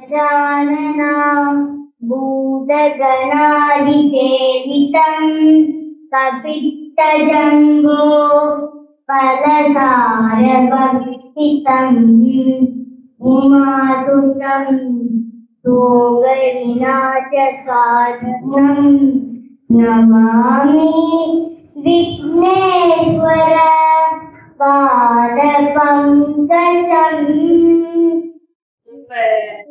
गजाननां भूतगणादिसेवितं कपित्तजम्बो फलसारभक्षितम् उमासुतं योगविनाशकारणं नमामि विघ्नेश्वर पादपङ्कजम्।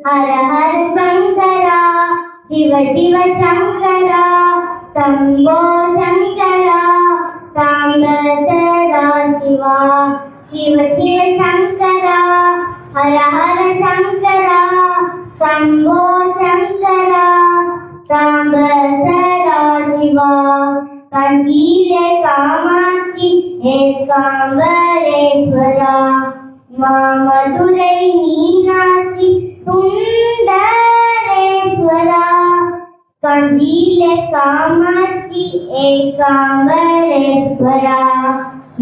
हर हर शंकरा शिव शिव शंकरा शंभो शंकरा सांब सदा शिवा शिव शिव शंकरा हर हर शंकरा शंभो शंकरा सांब सदा शिवा। कंचीले कामाक्षी एकांबरेश्वरा मधुरै मीनाक्षी सुंदरेश्वरा। कंचीले कामाक्षी एकांबरेश्वरा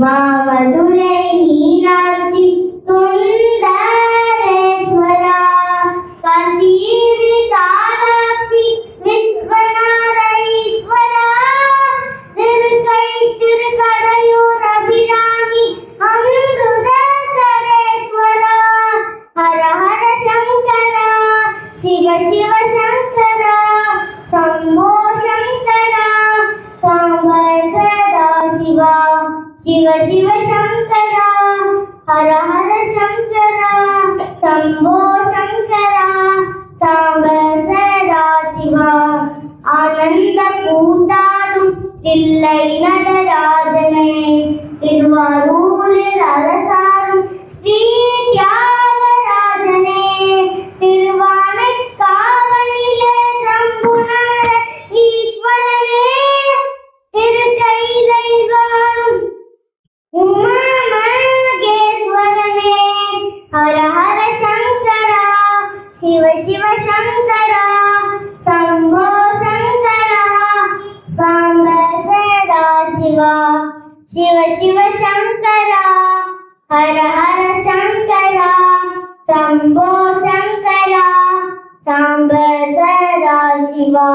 मधुरै मीनाक्षी सुंदरेश्वरा। कंची विशालाक्षी विश्वनाथईश्वरा திருக்கை திருக்கடையூர் அபிராமி அமிர்தேஸ்வரா। ஹர ஹர சங்கரா சிவ சிவ சங்கரா சம்போ சங்கரா சாம்ப சதா சிவா சிவ சிவ சங்கரா ஹர ஹர சங்கரா சம்போ சங்கரா சாம்ப சதா சிவா। ஆனந்த கூத்தாடும் தில்லை நடராஜனே திருவாரூரில் அரசாரும் ஸ்ரீ தியாகராஜனே திருவானைக்காவலிலே ஜம்புநாத ஈஸ்வரனே திருக்கைலை வாழும் உமாமகேஸ்வரனே। ஹர ஹர சங்கரா சிவ சிவ சங்கரா சம்போ சங்கரா சாம்ப சதா சிவா शिव शिव शंकरा हर हर शंकरा शंभो शंकरा सांब सदा शिवा।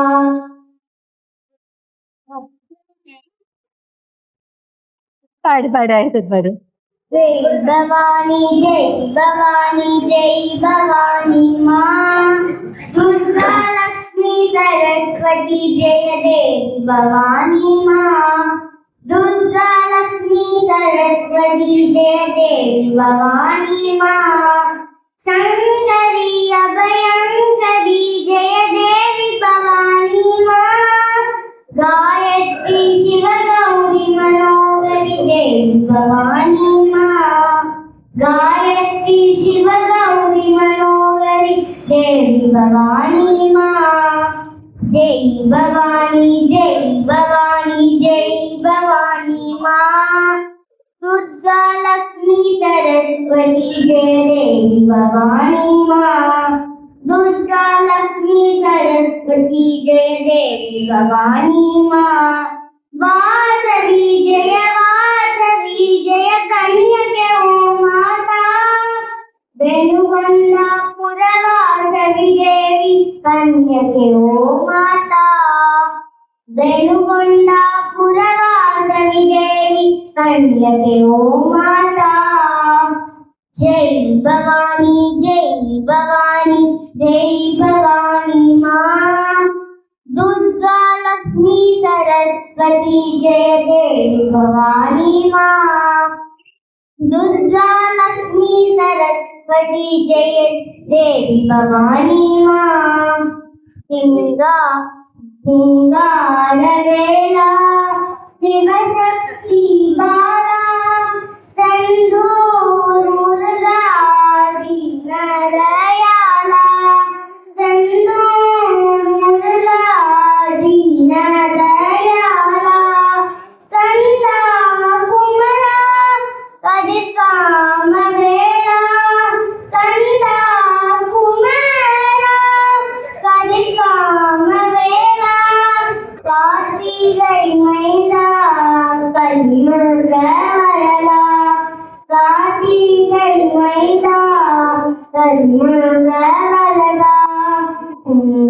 पाड़ पाड़ जय भवानी माँ दुर्गा लक्ष्मी सरस्वती जय देवी भवानी माँ दुर्गा लक्ष्मी सरस्वती जय देवी भवानी माँ। शंकरी अभयंकरी जय देवी भवानी माँ गायत्री शिव गौरी मनोहरी देवी भवानी माँ गायत्री शिव गौरी मनोहरी देवी भवानी माँ। जय भवानी माँ दुर्गा लक्ष्मी सरस्वती जय देवी भवानी माँ दुर्गा लक्ष्मी सरस्वती जय देवी भवानी माँ। वासवी जय कन्यके ओ माता वेणुगंडापुर वासवी देवी कन्यके ओ माता वेणुगंडापुर वासवी देवी कन्यके ओ माता। जय भवानी माँ दुर्गा लक्ष्मी सरस्वती जय देवी भवानी माँ दुर्गा लक्ष्मी सरस्वती जय देवी भवानी माँ। सिंगारवेला शिवशक्ति बाला संदूर मुर्गा दीनदयाला संदूर मुर्गा दीनदयाला कंदा कुमरा कदिकाम वेला कंदा कुमरा कदिकाम वेला कार्तिकै मैदा कलियुग वरदा कार्तिकै मैदा कलियुग वरदा।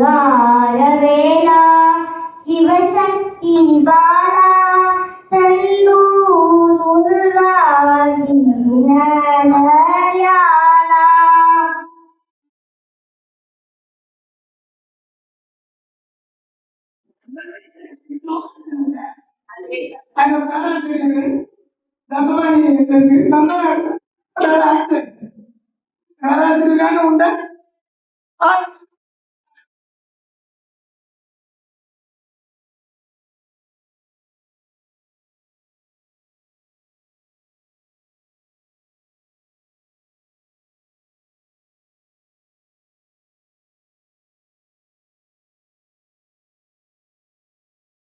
சிங்கார வேலா சிவசக்தி பாலா தந்தூர் முருகா தீனதயாளா. அந்த பேராசிரியர் தண்டவாணி பேராசிரியரான உண்ட